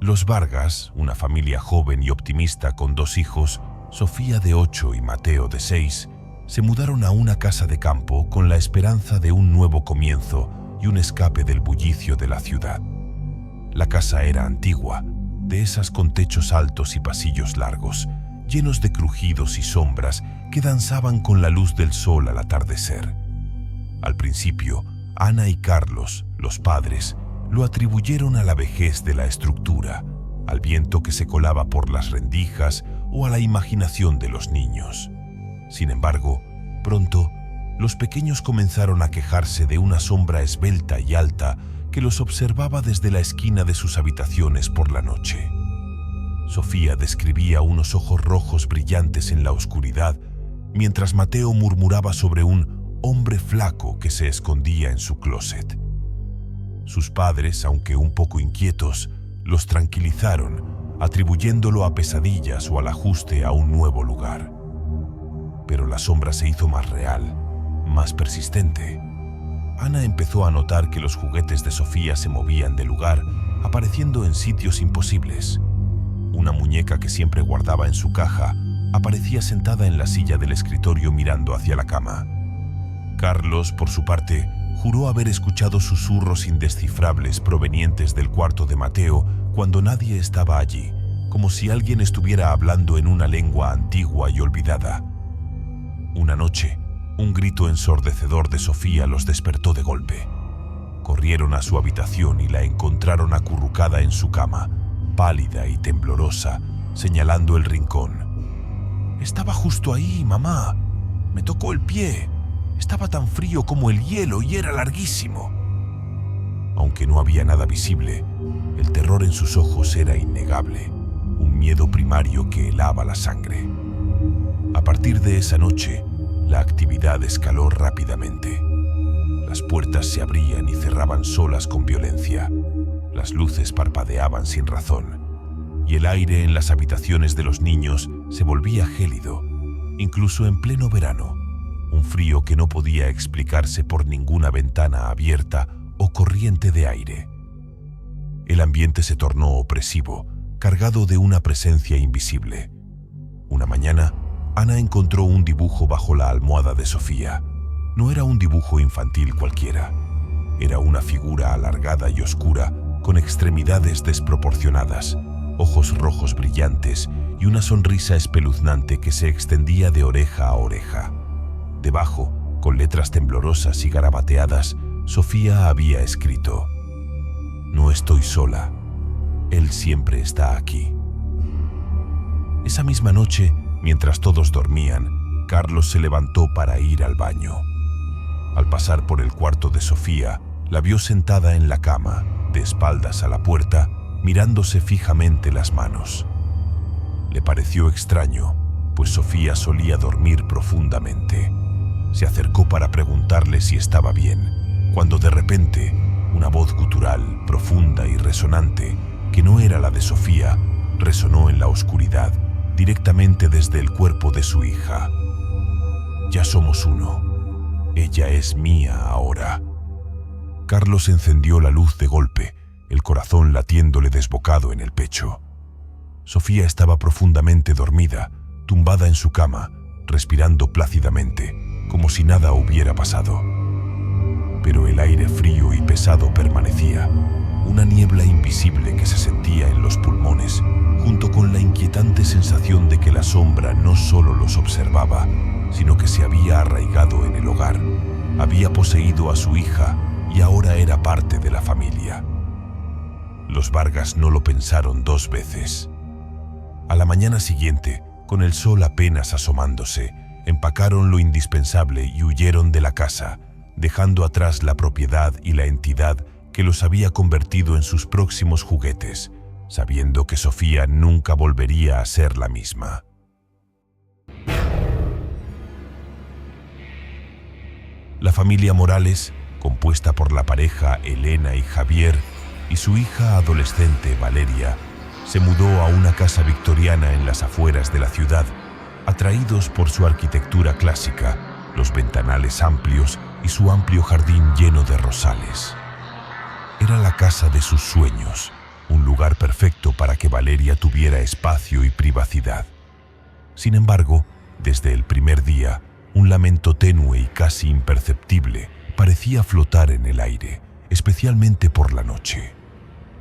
Los Vargas, una familia joven y optimista con 2 hijos, Sofía de 8 y Mateo de 6, se mudaron a una casa de campo con la esperanza de un nuevo comienzo y un escape del bullicio de la ciudad. La casa era antigua, de esas con techos altos y pasillos largos, llenos de crujidos y sombras que danzaban con la luz del sol al atardecer. Al principio, Ana y Carlos, los padres, lo atribuyeron a la vejez de la estructura, al viento que se colaba por las rendijas o a la imaginación de los niños. Sin embargo, pronto, los pequeños comenzaron a quejarse de una sombra esbelta y alta que los observaba desde la esquina de sus habitaciones por la noche. Sofía describía unos ojos rojos brillantes en la oscuridad, mientras Mateo murmuraba sobre un hombre flaco que se escondía en su closet. Sus padres, aunque un poco inquietos, los tranquilizaron, atribuyéndolo a pesadillas o al ajuste a un nuevo lugar. Pero la sombra se hizo más real, más persistente. Ana empezó a notar que los juguetes de Sofía se movían de lugar, apareciendo en sitios imposibles. Una muñeca que siempre guardaba en su caja aparecía sentada en la silla del escritorio mirando hacia la cama. Carlos, por su parte, juró haber escuchado susurros indescifrables provenientes del cuarto de Mateo cuando nadie estaba allí, como si alguien estuviera hablando en una lengua antigua y olvidada. Una noche, un grito ensordecedor de Sofía los despertó de golpe. Corrieron a su habitación y la encontraron acurrucada en su cama, pálida y temblorosa, señalando el rincón. «Estaba justo ahí, mamá. Me tocó el pie. Estaba tan frío como el hielo y era larguísimo». Aunque no había nada visible, el terror en sus ojos era innegable, un miedo primario que helaba la sangre. A partir de esa noche, la actividad escaló rápidamente. Las puertas se abrían y cerraban solas con violencia. Las luces parpadeaban sin razón, y el aire en las habitaciones de los niños se volvía gélido, incluso en pleno verano, un frío que no podía explicarse por ninguna ventana abierta o corriente de aire. El ambiente se tornó opresivo, cargado de una presencia invisible. Una mañana, Ana encontró un dibujo bajo la almohada de Sofía. No era un dibujo infantil cualquiera. Era una figura alargada y oscura, con extremidades desproporcionadas, ojos rojos brillantes y una sonrisa espeluznante que se extendía de oreja a oreja. Debajo, con letras temblorosas y garabateadas, Sofía había escrito: «No estoy sola. Él siempre está aquí». Esa misma noche, mientras todos dormían, Carlos se levantó para ir al baño. Al pasar por el cuarto de Sofía, la vio sentada en la cama, de espaldas a la puerta, mirándose fijamente las manos. Le pareció extraño, pues Sofía solía dormir profundamente. Se acercó para preguntarle si estaba bien, cuando de repente, una voz gutural, profunda y resonante, que no era la de Sofía, resonó en la oscuridad, directamente desde el cuerpo de su hija. «Ya somos uno. Ella es mía ahora». Carlos encendió la luz de golpe, el corazón latiéndole desbocado en el pecho. Sofía estaba profundamente dormida, tumbada en su cama, respirando plácidamente, como si nada hubiera pasado. Pero el aire frío y pesado permanecía, una niebla invisible que se sentía en los pulmones, junto con la inquietante sensación de que la sombra no solo los observaba, sino que se había arraigado en el hogar, había poseído a su hija y ahora era parte de la familia. Los Vargas no lo pensaron 2 veces. A la mañana siguiente, con el sol apenas asomándose, empacaron lo indispensable y huyeron de la casa, dejando atrás la propiedad y la entidad que los había convertido en sus próximos juguetes, sabiendo que Sofía nunca volvería a ser la misma. La familia Morales, compuesta por la pareja Elena y Javier y su hija adolescente Valeria, se mudó a una casa victoriana en las afueras de la ciudad, atraídos por su arquitectura clásica, los ventanales amplios y su amplio jardín lleno de rosales. Era la casa de sus sueños, un lugar lugar perfecto para que Valeria tuviera espacio y privacidad. Sin embargo, desde el primer día, un lamento tenue y casi imperceptible parecía flotar en el aire, especialmente por la noche.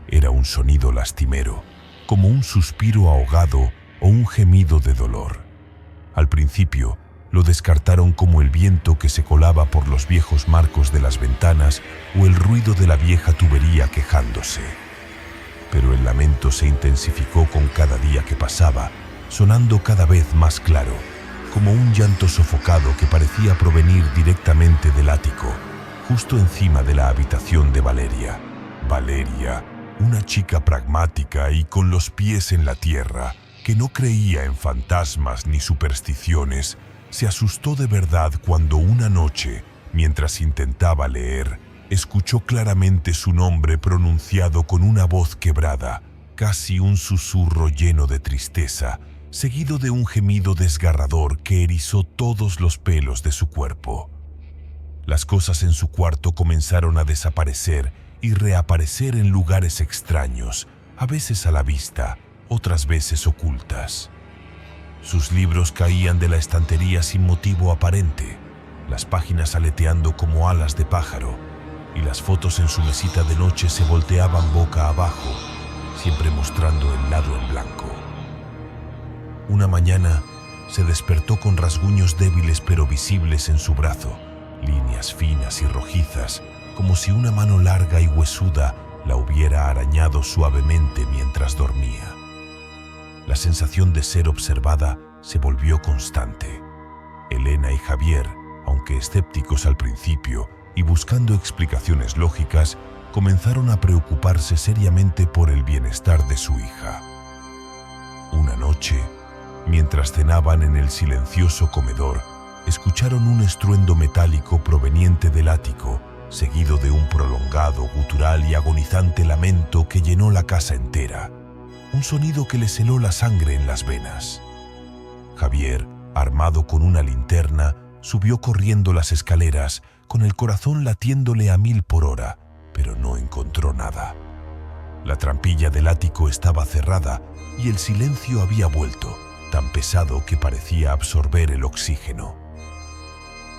Era un sonido lastimero, como un suspiro ahogado o un gemido de dolor. Al principio, lo descartaron como el viento que se colaba por los viejos marcos de las ventanas o el ruido de la vieja tubería quejándose. Pero el lamento se intensificó con cada día que pasaba, sonando cada vez más claro, como un llanto sofocado que parecía provenir directamente del ático, justo encima de la habitación de Valeria. Valeria, una chica pragmática y con los pies en la tierra, que no creía en fantasmas ni supersticiones, se asustó de verdad cuando una noche, mientras intentaba leer, escuchó claramente su nombre pronunciado con una voz quebrada, casi un susurro lleno de tristeza, seguido de un gemido desgarrador que erizó todos los pelos de su cuerpo. Las cosas en su cuarto comenzaron a desaparecer y reaparecer en lugares extraños, a veces a la vista, otras veces ocultas. Sus libros caían de la estantería sin motivo aparente, las páginas aleteando como alas de pájaro, y las fotos en su mesita de noche se volteaban boca abajo, siempre mostrando el lado en blanco. Una mañana se despertó con rasguños débiles pero visibles en su brazo, líneas finas y rojizas, como si una mano larga y huesuda la hubiera arañado suavemente mientras dormía. La sensación de ser observada se volvió constante. Elena y Javier, aunque escépticos al principio y buscando explicaciones lógicas, comenzaron a preocuparse seriamente por el bienestar de su hija. Una noche, mientras cenaban en el silencioso comedor, escucharon un estruendo metálico proveniente del ático, seguido de un prolongado, gutural y agonizante lamento que llenó la casa entera. Un sonido que les heló la sangre en las venas. Javier, armado con una linterna, subió corriendo las escaleras, con el corazón latiéndole a 1000 por hora, pero no encontró nada. La trampilla del ático estaba cerrada y el silencio había vuelto, tan pesado que parecía absorber el oxígeno.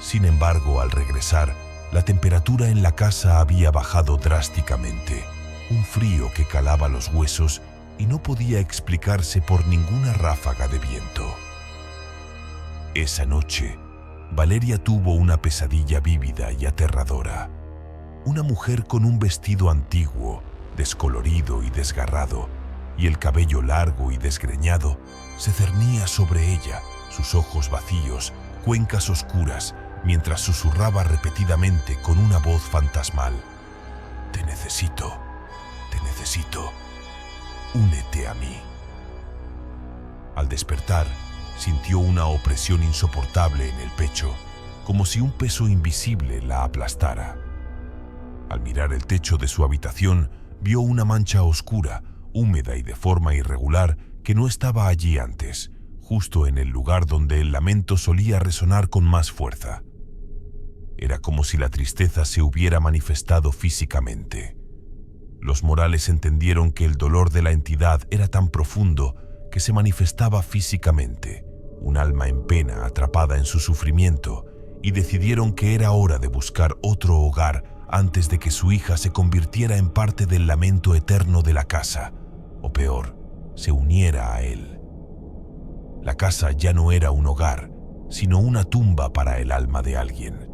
Sin embargo, al regresar, la temperatura en la casa había bajado drásticamente, un frío que calaba los huesos y no podía explicarse por ninguna ráfaga de viento. Esa noche, Valeria tuvo una pesadilla vívida y aterradora. Una mujer con un vestido antiguo, descolorido y desgarrado, y el cabello largo y desgreñado, se cernía sobre ella, sus ojos vacíos, cuencas oscuras, mientras susurraba repetidamente con una voz fantasmal: «Te necesito, te necesito. Únete a mí». Al despertar, sintió una opresión insoportable en el pecho, como si un peso invisible la aplastara. Al mirar el techo de su habitación, vio una mancha oscura, húmeda y de forma irregular, que no estaba allí antes, justo en el lugar donde el lamento solía resonar con más fuerza. Era como si la tristeza se hubiera manifestado físicamente. Los Morales entendieron que el dolor de la entidad era tan profundo que se manifestaba físicamente, un alma en pena atrapada en su sufrimiento, y decidieron que era hora de buscar otro hogar antes de que su hija se convirtiera en parte del lamento eterno de la casa, o peor, se uniera a él. La casa ya no era un hogar, sino una tumba para el alma de alguien.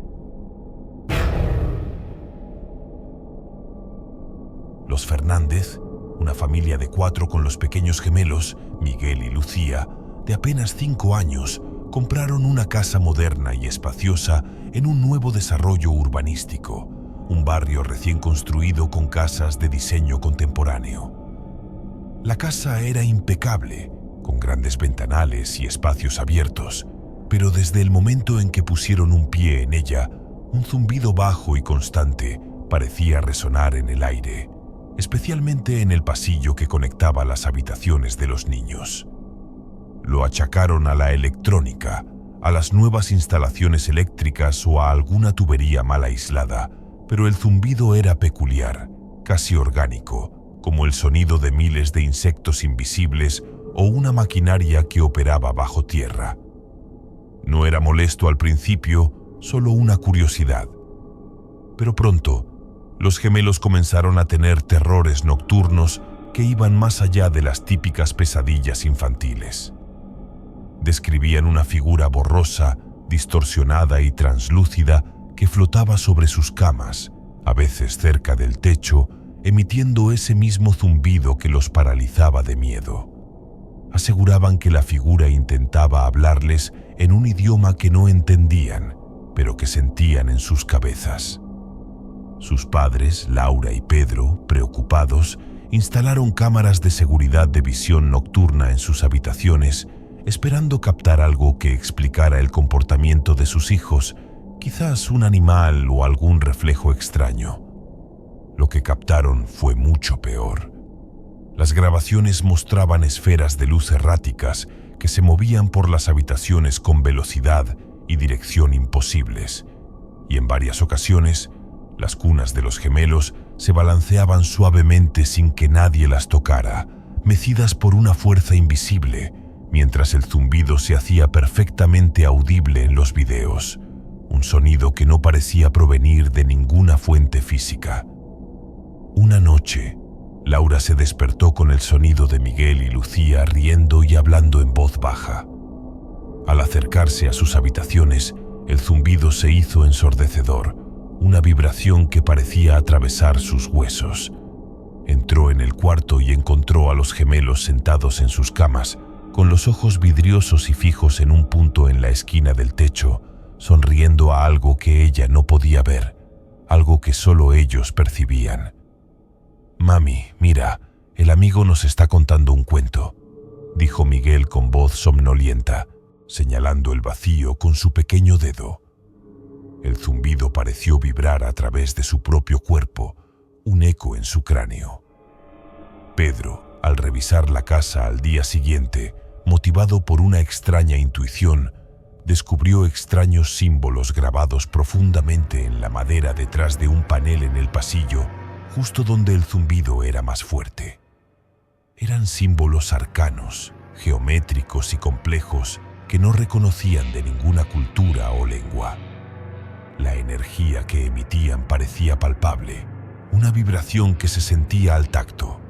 Los Fernández, una familia de 4 con los pequeños gemelos, Miguel y Lucía, de apenas 5 años, compraron una casa moderna y espaciosa en un nuevo desarrollo urbanístico, un barrio recién construido con casas de diseño contemporáneo. La casa era impecable, con grandes ventanales y espacios abiertos, pero desde el momento en que pusieron un pie en ella, un zumbido bajo y constante parecía resonar en el aire, especialmente en el pasillo que conectaba las habitaciones de los niños. Lo achacaron a la electrónica, a las nuevas instalaciones eléctricas o a alguna tubería mal aislada, pero el zumbido era peculiar, casi orgánico, como el sonido de miles de insectos invisibles o una maquinaria que operaba bajo tierra. No era molesto al principio, solo una curiosidad. Pero pronto, los gemelos comenzaron a tener terrores nocturnos que iban más allá de las típicas pesadillas infantiles. Describían una figura borrosa, distorsionada y translúcida que flotaba sobre sus camas, a veces cerca del techo, emitiendo ese mismo zumbido que los paralizaba de miedo. Aseguraban que la figura intentaba hablarles en un idioma que no entendían, pero que sentían en sus cabezas. Sus padres, Laura y Pedro, preocupados, instalaron cámaras de seguridad de visión nocturna en sus habitaciones, esperando captar algo que explicara el comportamiento de sus hijos, quizás un animal o algún reflejo extraño. Lo que captaron fue mucho peor. Las grabaciones mostraban esferas de luz erráticas que se movían por las habitaciones con velocidad y dirección imposibles, y en varias ocasiones, las cunas de los gemelos se balanceaban suavemente sin que nadie las tocara, mecidas por una fuerza invisible, mientras el zumbido se hacía perfectamente audible en los videos, un sonido que no parecía provenir de ninguna fuente física. Una noche, Laura se despertó con el sonido de Miguel y Lucía riendo y hablando en voz baja. Al acercarse a sus habitaciones, el zumbido se hizo ensordecedor, una vibración que parecía atravesar sus huesos. Entró en el cuarto y encontró a los gemelos sentados en sus camas, con los ojos vidriosos y fijos en un punto en la esquina del techo, sonriendo a algo que ella no podía ver, algo que solo ellos percibían. «Mami, mira, el amigo nos está contando un cuento», dijo Miguel con voz somnolienta, señalando el vacío con su pequeño dedo. El zumbido pareció vibrar a través de su propio cuerpo, un eco en su cráneo. Pedro, al revisar la casa al día siguiente, motivado por una extraña intuición, descubrió extraños símbolos grabados profundamente en la madera detrás de un panel en el pasillo, justo donde el zumbido era más fuerte. Eran símbolos arcanos, geométricos y complejos que no reconocían de ninguna cultura o lengua. La energía que emitían parecía palpable, una vibración que se sentía al tacto.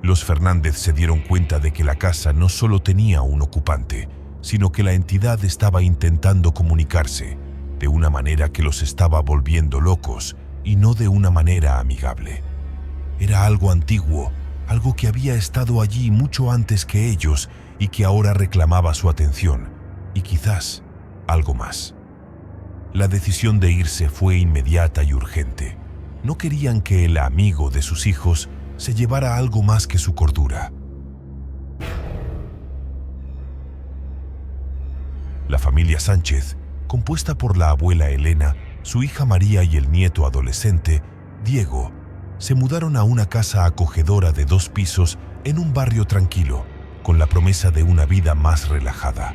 Los Fernández se dieron cuenta de que la casa no solo tenía un ocupante, sino que la entidad estaba intentando comunicarse, de una manera que los estaba volviendo locos y no de una manera amigable. Era algo antiguo, algo que había estado allí mucho antes que ellos y que ahora reclamaba su atención, y quizás algo más. La decisión de irse fue inmediata y urgente. No querían que el amigo de sus hijos se llevara algo más que su cordura. La familia Sánchez, compuesta por la abuela Elena, su hija María y el nieto adolescente, Diego, se mudaron a una casa acogedora de 2 pisos en un barrio tranquilo, con la promesa de una vida más relajada.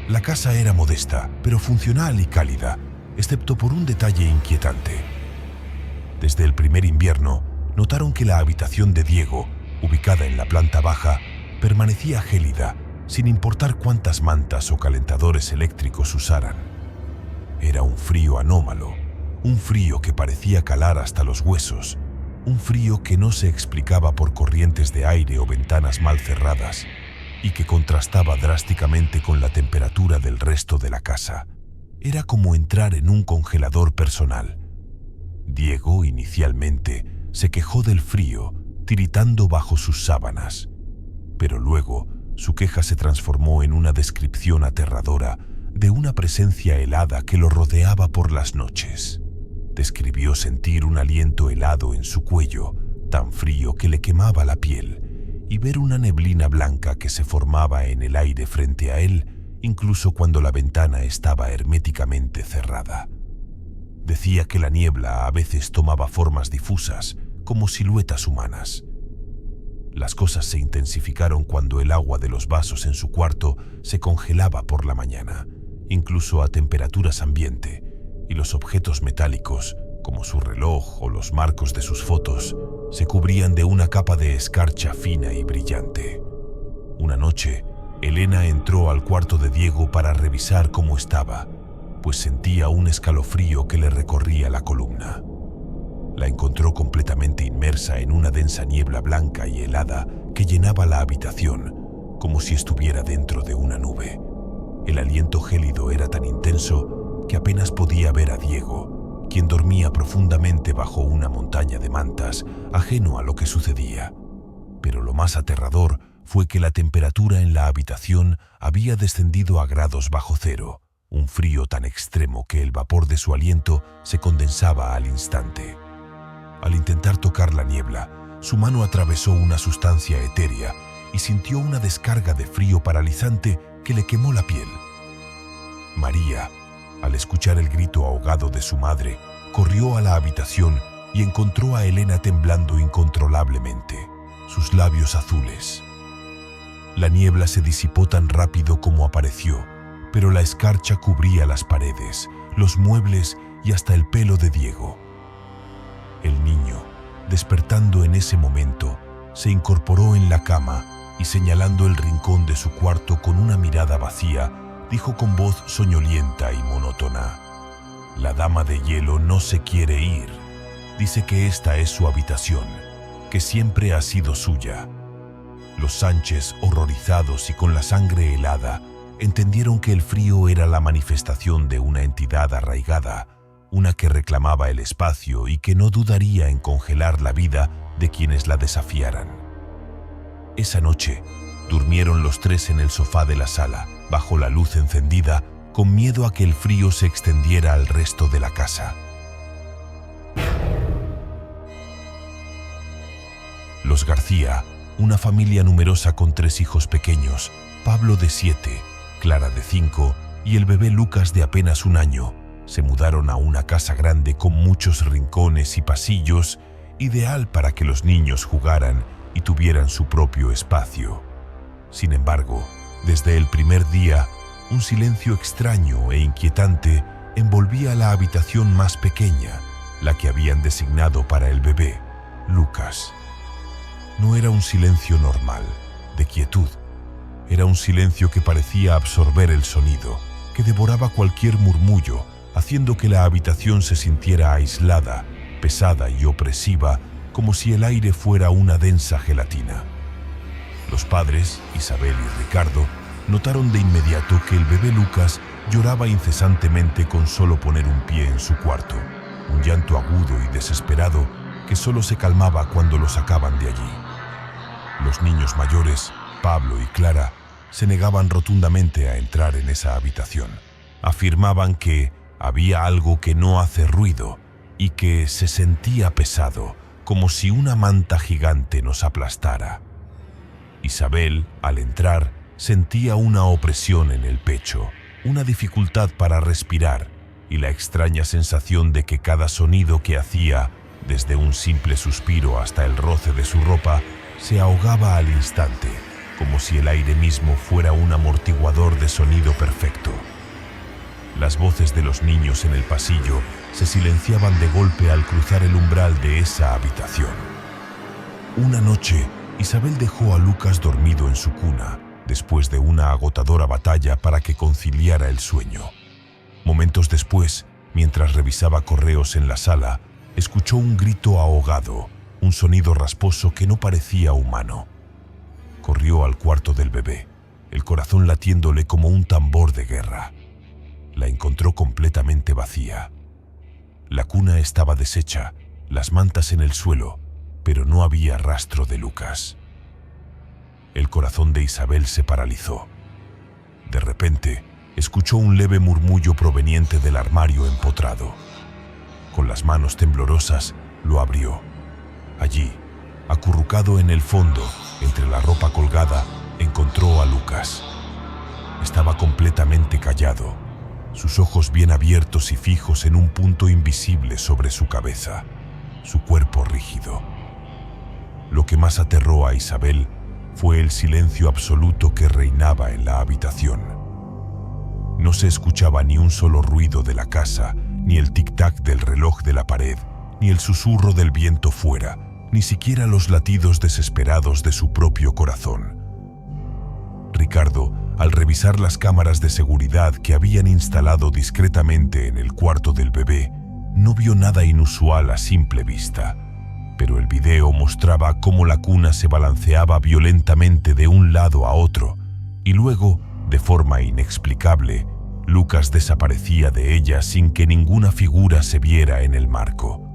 La casa era modesta, pero funcional y cálida, excepto por un detalle inquietante. Desde el primer invierno, notaron que la habitación de Diego, ubicada en la planta baja, permanecía gélida, sin importar cuántas mantas o calentadores eléctricos usaran. Era un frío anómalo, un frío que parecía calar hasta los huesos, un frío que no se explicaba por corrientes de aire o ventanas mal cerradas, y que contrastaba drásticamente con la temperatura del resto de la casa. Era como entrar en un congelador personal. Diego, inicialmente, se quejó del frío, tiritando bajo sus sábanas. Pero luego, su queja se transformó en una descripción aterradora de una presencia helada que lo rodeaba por las noches. Describió sentir un aliento helado en su cuello, tan frío que le quemaba la piel, y ver una neblina blanca que se formaba en el aire frente a él, incluso cuando la ventana estaba herméticamente cerrada. Decía que la niebla a veces tomaba formas difusas, como siluetas humanas. Las cosas se intensificaron cuando el agua de los vasos en su cuarto se congelaba por la mañana, incluso a temperaturas ambiente, y los objetos metálicos como su reloj o los marcos de sus fotos, se cubrían de una capa de escarcha fina y brillante. Una noche, Elena entró al cuarto de Diego para revisar cómo estaba, pues sentía un escalofrío que le recorría la columna. La encontró completamente inmersa en una densa niebla blanca y helada que llenaba la habitación, como si estuviera dentro de una nube. El aliento gélido era tan intenso que apenas podía ver a Diego, quien dormía profundamente bajo una montaña de mantas, ajeno a lo que sucedía. Pero lo más aterrador fue que la temperatura en la habitación había descendido a grados bajo cero, un frío tan extremo que el vapor de su aliento se condensaba al instante. Al intentar tocar la niebla, su mano atravesó una sustancia etérea y sintió una descarga de frío paralizante que le quemó la piel. María, al escuchar el grito ahogado de su madre, corrió a la habitación y encontró a Elena temblando incontrolablemente, sus labios azules. La niebla se disipó tan rápido como apareció, pero la escarcha cubría las paredes, los muebles y hasta el pelo de Diego. El niño, despertando en ese momento, se incorporó en la cama y, señalando el rincón de su cuarto con una mirada vacía, dijo con voz soñolienta y monótona: «La dama de hielo no se quiere ir. Dice que esta es su habitación, que siempre ha sido suya». Los Sánchez, horrorizados y con la sangre helada, entendieron que el frío era la manifestación de una entidad arraigada, una que reclamaba el espacio y que no dudaría en congelar la vida de quienes la desafiaran. Esa noche, durmieron los tres en el sofá de la sala, bajo la luz encendida, con miedo a que el frío se extendiera al resto de la casa. Los García, una familia numerosa con 3 hijos pequeños, Pablo de 7, Clara de 5 y el bebé Lucas de apenas 1 año, se mudaron a una casa grande con muchos rincones y pasillos, ideal para que los niños jugaran y tuvieran su propio espacio. Sin embargo, desde el primer día, un silencio extraño e inquietante envolvía la habitación más pequeña, la que habían designado para el bebé, Lucas. No era un silencio normal, de quietud. Era un silencio que parecía absorber el sonido, que devoraba cualquier murmullo, haciendo que la habitación se sintiera aislada, pesada y opresiva, como si el aire fuera una densa gelatina. Los padres, Isabel y Ricardo, notaron de inmediato que el bebé Lucas lloraba incesantemente con solo poner un pie en su cuarto, un llanto agudo y desesperado que solo se calmaba cuando lo sacaban de allí. Los niños mayores, Pablo y Clara, se negaban rotundamente a entrar en esa habitación. Afirmaban que había algo que no hace ruido y que se sentía pesado, como si una manta gigante nos aplastara. Isabel, al entrar, sentía una opresión en el pecho, una dificultad para respirar y la extraña sensación de que cada sonido que hacía, desde un simple suspiro hasta el roce de su ropa, se ahogaba al instante, como si el aire mismo fuera un amortiguador de sonido perfecto. Las voces de los niños en el pasillo se silenciaban de golpe al cruzar el umbral de esa habitación. Una noche, Isabel dejó a Lucas dormido en su cuna, después de una agotadora batalla para que conciliara el sueño. Momentos después, mientras revisaba correos en la sala, escuchó un grito ahogado, un sonido rasposo que no parecía humano. Corrió al cuarto del bebé, el corazón latiéndole como un tambor de guerra. La encontró completamente vacía. La cuna estaba deshecha, las mantas en el suelo, pero no había rastro de Lucas. El corazón de Isabel se paralizó. De repente, escuchó un leve murmullo proveniente del armario empotrado. Con las manos temblorosas, lo abrió. Allí, acurrucado en el fondo, entre la ropa colgada, encontró a Lucas. Estaba completamente callado, sus ojos bien abiertos y fijos en un punto invisible sobre su cabeza, su cuerpo rígido. Lo que más aterró a Isabel fue el silencio absoluto que reinaba en la habitación. No se escuchaba ni un solo ruido de la casa, ni el tic-tac del reloj de la pared, ni el susurro del viento fuera, ni siquiera los latidos desesperados de su propio corazón. Ricardo, al revisar las cámaras de seguridad que habían instalado discretamente en el cuarto del bebé, no vio nada inusual a simple vista, pero el video mostraba cómo la cuna se balanceaba violentamente de un lado a otro, y luego, de forma inexplicable, Lucas desaparecía de ella sin que ninguna figura se viera en el marco.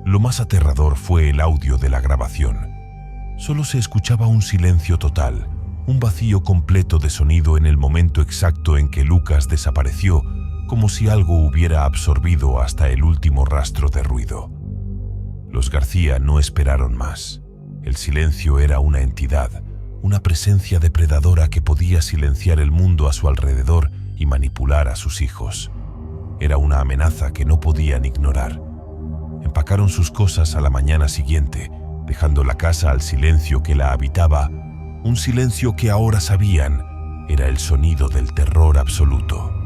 Lo más aterrador fue el audio de la grabación. Solo se escuchaba un silencio total, un vacío completo de sonido en el momento exacto en que Lucas desapareció, como si algo hubiera absorbido hasta el último rastro de ruido. Los García no esperaron más. El silencio era una entidad, una presencia depredadora que podía silenciar el mundo a su alrededor y manipular a sus hijos. Era una amenaza que no podían ignorar. Empacaron sus cosas a la mañana siguiente, dejando la casa al silencio que la habitaba, un silencio que ahora sabían era el sonido del terror absoluto.